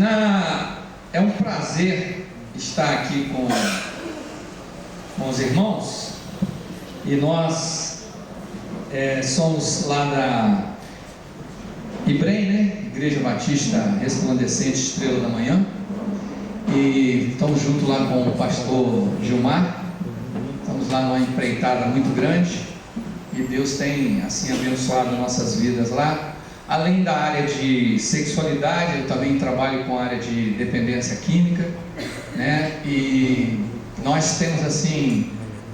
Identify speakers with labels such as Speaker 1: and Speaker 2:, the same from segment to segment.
Speaker 1: É um prazer estar aqui com os irmãos, e nós somos lá da IBREM, né? Igreja Batista Resplandecente Estrela da Manhã, e estamos junto lá com o pastor Gilmar. Estamos lá numa empreitada muito grande, e Deus tem assim abençoado nossas vidas lá. Além da área de sexualidade, eu também trabalho com a área de dependência química, né? E nós temos assim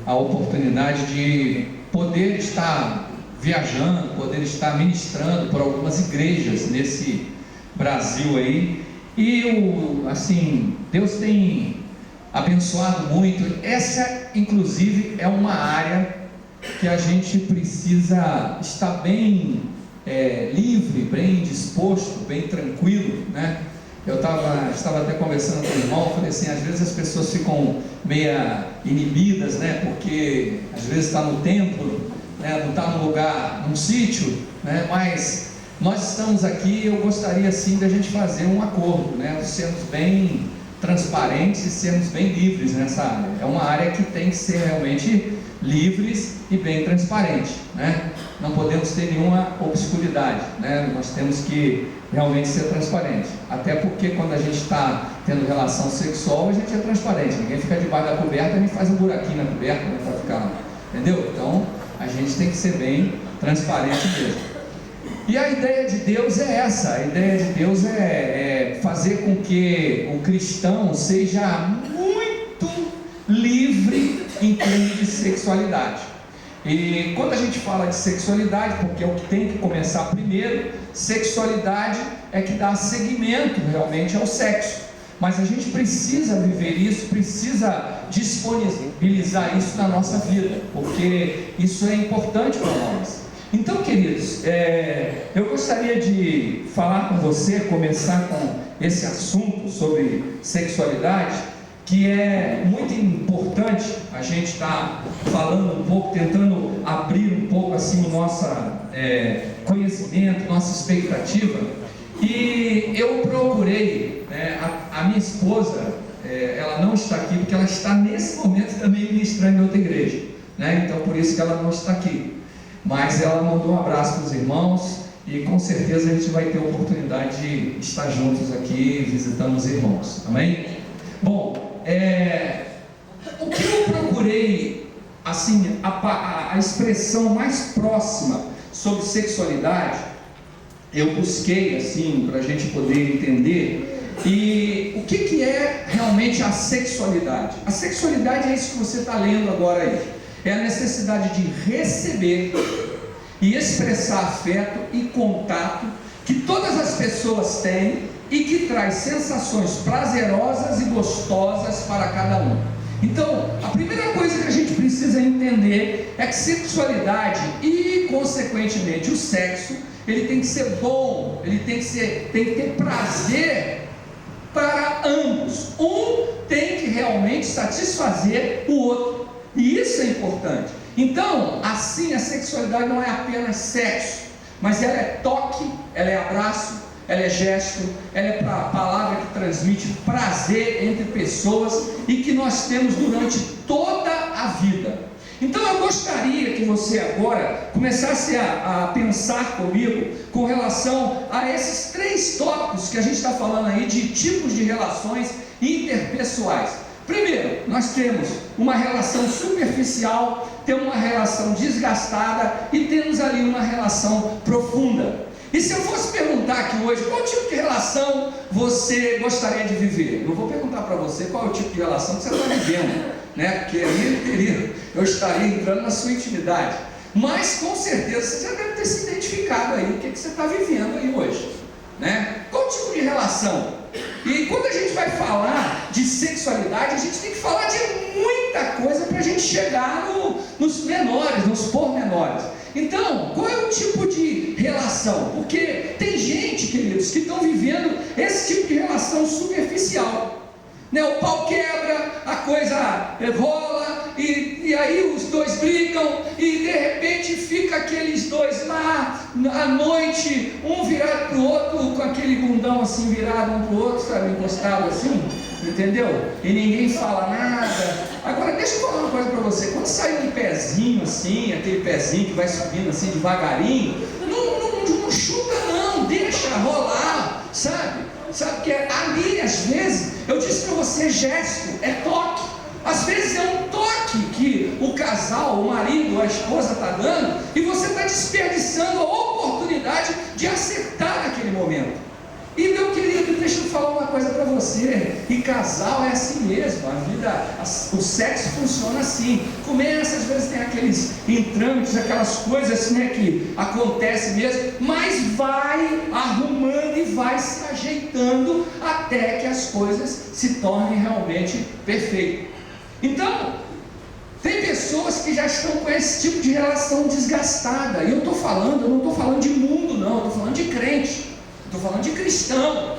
Speaker 1: a oportunidade de poder estar viajando, poder estar ministrando por algumas igrejas nesse Brasil aí. E assim, Deus tem abençoado muito. Essa inclusive é uma área que a gente precisa estar bem livre, bem disposto, bem tranquilo, né? Eu estava até conversando com o irmão, falei assim, às vezes as pessoas ficam meia inibidas, né? Porque às vezes está no templo, né? Não está num lugar, num sítio, né? Mas nós estamos aqui, eu gostaria sim da gente fazer um acordo, né? De sermos bem transparentes e sermos bem livres nessa área. É uma área que tem que ser realmente livres e bem transparente, né? Não podemos ter nenhuma obscuridade, né? Nós temos que realmente ser transparente, até porque quando a gente está tendo relação sexual, a gente é transparente, ninguém fica debaixo da coberta, a gente faz um buraquinho na coberta, né, para ficar, entendeu? Então a gente tem que ser bem transparente mesmo. E a ideia de Deus é essa, a ideia de Deus é fazer com que o cristão seja muito livre em termos de sexualidade. E quando a gente fala de sexualidade, porque é o que tem que começar primeiro, sexualidade é que dá seguimento realmente ao sexo. Mas a gente precisa viver isso, precisa disponibilizar isso na nossa vida, porque isso é importante para nós. Então, queridos, eu gostaria de falar com você, começar com esse assunto sobre sexualidade, que é muito importante a gente estar falando um pouco, tentando abrir um pouco assim o nosso conhecimento, nossa expectativa. E eu procurei, a minha esposa, ela não está aqui porque ela está nesse momento também ministrando em outra igreja, né? Então por isso que ela não está aqui, mas ela mandou um abraço para os irmãos, e com certeza a gente vai ter a oportunidade de estar juntos aqui visitando os irmãos, amém? Bom, o que eu procurei, assim, a expressão mais próxima sobre sexualidade, eu busquei, assim, para a gente poder entender, e o que é realmente a sexualidade? A sexualidade é isso que você está lendo agora aí, é a necessidade de receber e expressar afeto e contato que todas as pessoas têm, e que traz sensações prazerosas e gostosas para cada um. Então, a primeira coisa que a gente precisa entender é que sexualidade e, consequentemente, o sexo, ele tem que ser bom, ele tem que ter prazer para ambos. Um tem que realmente satisfazer o outro, e isso é importante. Então, assim, a sexualidade não é apenas sexo, mas ela é toque, ela é abraço, ela é gesto, ela é a palavra que transmite prazer entre pessoas e que nós temos durante toda a vida. Então eu gostaria que você agora começasse a pensar comigo com relação a esses 3 tópicos que a gente está falando aí, de tipos de relações interpessoais. Primeiro, nós temos uma relação superficial, temos uma relação desgastada e temos ali uma relação profunda. E se eu fosse perguntar aqui hoje, qual tipo de relação você gostaria de viver? Não vou perguntar para você qual é o tipo de relação que você está vivendo, né? Porque aí eu estaria entrando na sua intimidade. Mas com certeza você já deve ter se identificado aí o que você está vivendo aí hoje, né? Qual tipo de relação? E quando a gente vai falar de sexualidade, a gente tem que falar de muita coisa para a gente chegar nos menores, nos pormenores. Então, qual é o tipo de relação? Porque tem gente, queridos, que estão vivendo esse tipo de relação superficial, né? O pau quebra, a coisa rola, e e aí os dois brigam, e de repente fica aqueles dois lá, à noite, um virado para o outro, com aquele bundão assim virado um para o outro, sabe, encostado assim, entendeu? E ninguém fala nada. Agora deixa eu falar uma coisa para você, quando sai um pezinho assim, aquele pezinho que vai subindo assim devagarinho, não chuta não, deixa rolar, sabe que ali às vezes, eu disse para você, gesto é toque, às vezes é um toque que o casal, o marido, a esposa está dando, e você está desperdiçando a oportunidade de acertar naquele momento. E meu querido, deixa eu falar uma coisa para você, e casal é assim mesmo, a vida, o sexo funciona assim, começa, às vezes tem aqueles entrâmites, aquelas coisas, né, que acontecem mesmo, mas vai arrumando e vai se ajeitando até que as coisas se tornem realmente perfeitas. Então, tem pessoas que já estão com esse tipo de relação desgastada, e eu não estou falando de mundo não, eu estou falando de crente, estou falando de cristão.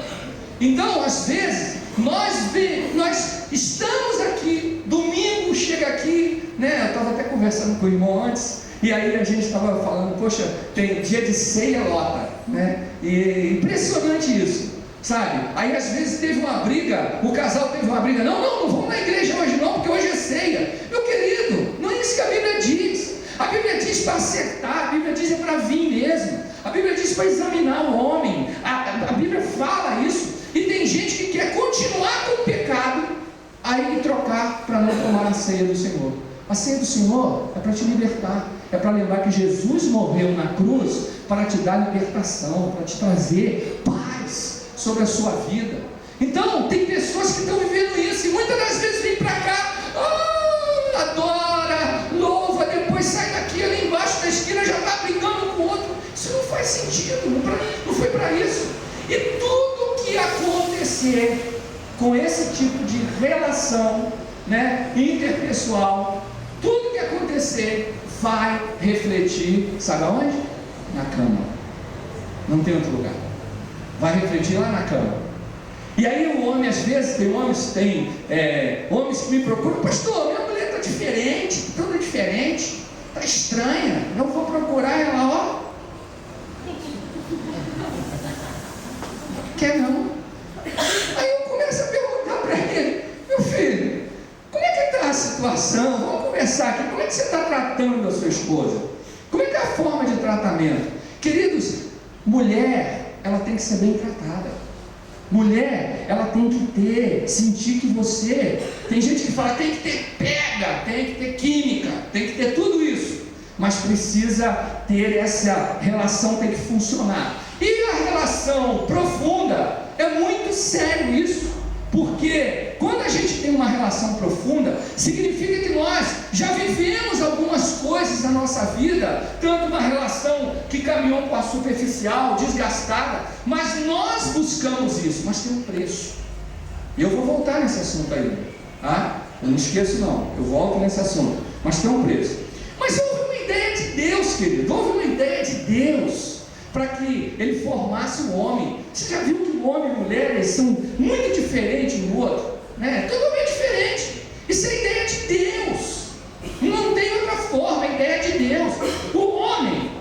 Speaker 1: Então, às vezes, nós estamos aqui, domingo chega aqui, né? Eu estava até conversando com o irmão antes, e aí a gente estava falando, poxa, tem dia de ceia lota, né? E impressionante isso, sabe? Aí às vezes teve uma briga, o casal teve uma briga, não vamos na igreja hoje não, porque hoje é ceia. Meu querido, não é isso que a Bíblia diz. A Bíblia diz para acertar, a Bíblia diz é para vir mesmo, a Bíblia diz para examinar o homem, a Bíblia fala isso, e tem gente que quer continuar com o pecado, aí trocar para não tomar a ceia do Senhor. A ceia do Senhor é para te libertar, é para lembrar que Jesus morreu na cruz para te dar libertação, para te trazer paz sobre a sua vida. Então, tem pessoas que estão vivendo isso, e muitas das vezes vem para cá, adora, louva, depois sai daqui, ali embaixo da esquina já está brigando com o outro. Isso não faz sentido, não foi para isso. E tudo que acontecer com esse tipo de relação, né, interpessoal, tudo que acontecer vai refletir, sabe aonde? Na cama. Não tem outro lugar. Vai refletir lá na cama. E aí o homem, às vezes, tem homens que me procuram, pastor, minha mulher está diferente, toda diferente, está estranha, eu vou procurar ela, ó. Quer não? Aí eu começo a perguntar para ele, meu filho, como é que está a situação? Vamos conversar aqui, como é que você está tratando a sua esposa? Como é que é a forma de tratamento? Queridos, mulher, ela tem que ser bem tratada. Mulher, ela tem que sentir que você, tem gente que fala, tem que ter pega, tem que ter química, tem que ter tudo isso, mas precisa ter essa relação, tem que funcionar. E a relação profunda, é muito sério isso, porque quando a gente tem uma relação profunda, significa que nós já vivemos algumas coisas na nossa vida, tanto uma relação que caminhou com a superficial, desgastada, mas nós buscamos isso, mas tem um preço. E eu vou voltar nesse assunto aí, tá? Eu não esqueço não, eu volto nesse assunto, mas tem um preço. Mas houve uma ideia de Deus, querido, houve uma ideia de Deus para que ele formasse o homem. Você já viu que o homem e a mulher, eles são muito diferentes um do outro, né? Totalmente diferente. Isso é ideia de Deus, não tem outra forma, é ideia de Deus. O homem,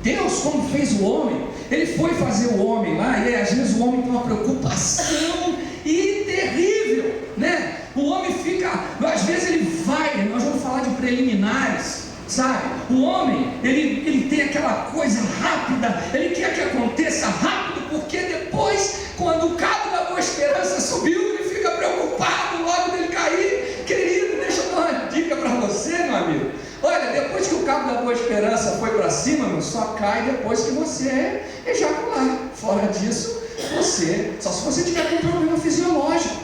Speaker 1: Deus, como fez o homem, ele foi fazer o homem lá, e às vezes o homem tem uma preocupação e terrível, né? O homem fica, às vezes ele vai, nós vamos falar de preliminares, sabe? O homem, ele tem aquela coisa rápida, ele quer que aconteça rápido, porque depois, quando o cabo da boa esperança subiu, ele fica preocupado logo dele cair. Querido, deixa eu dar uma dica para você, meu amigo. Olha, depois que o cabo da boa esperança foi para cima, meu, só cai depois que você ejacular. Fora disso, só se você tiver com um problema fisiológico.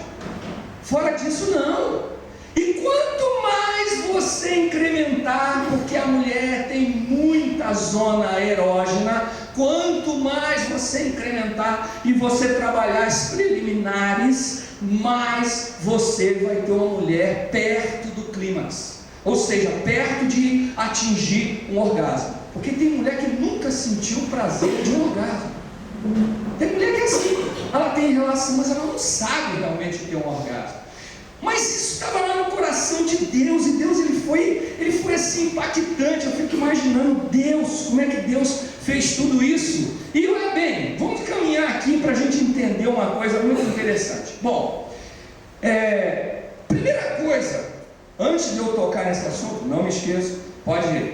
Speaker 1: Fora disso, não. E quanto mais você incrementar, porque a mulher tem muita zona erógena, quanto mais você incrementar e você trabalhar as preliminares, mais você vai ter uma mulher perto do clímax, ou seja, perto de atingir um orgasmo. Porque tem mulher que nunca sentiu o prazer de um orgasmo. Tem mulher que é assim, ela tem relação, mas ela não sabe realmente ter um orgasmo. Mas isso estava lá no coração de Deus, e Deus ele foi assim impactante. Eu fico imaginando Deus, como é que Deus fez tudo isso. E olha bem, vamos caminhar aqui para a gente entender uma coisa muito interessante. Bom, primeira coisa, antes de eu tocar nesse assunto, não me esqueça, pode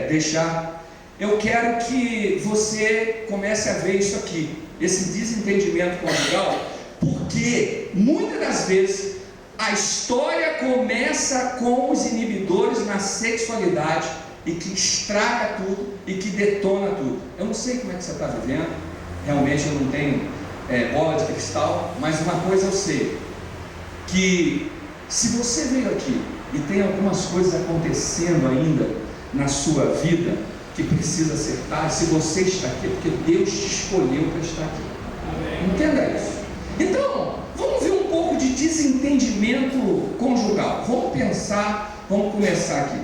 Speaker 1: deixar. Eu quero que você comece a ver isso aqui, esse desentendimento conjugal, porque muitas das vezes a história começa com os inibidores na sexualidade e que estraga tudo e que detona tudo. Eu não sei como é que você está vivendo, realmente eu não tenho bola de cristal, mas uma coisa eu sei, que se você veio aqui e tem algumas coisas acontecendo ainda na sua vida que precisa acertar, se você está aqui é porque Deus te escolheu para estar aqui. Entenda isso. Então, vamos ver um pouco de desentendimento conjugal. Vamos pensar, vamos começar aqui.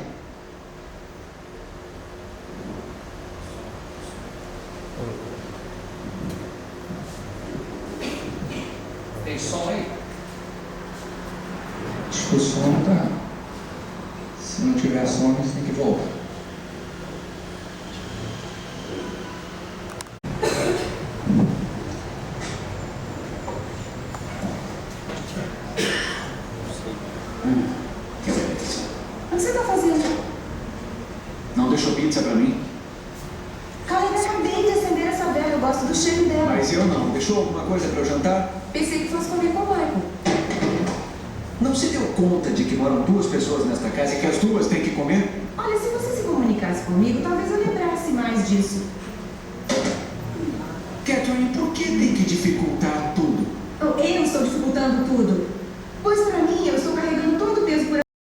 Speaker 1: Tem som aí? Acho que o som não está. Se não tiver som, você tem que voltar.
Speaker 2: O que você está fazendo?
Speaker 3: Não deixou pizza pra mim?
Speaker 2: Cara, eu acabei de acender essa vela, eu gosto do cheiro dela.
Speaker 3: Mas eu não. Deixou alguma coisa pra eu jantar?
Speaker 2: Pensei que fosse comer com o Michael.
Speaker 3: Não se deu conta de que moram 2 pessoas nesta casa e que as 2 têm que comer?
Speaker 2: Olha, se você se comunicasse comigo, talvez eu lembrasse mais disso.
Speaker 3: Catherine, por que tem que dificultar tudo?
Speaker 2: Eu estou dificultando tudo.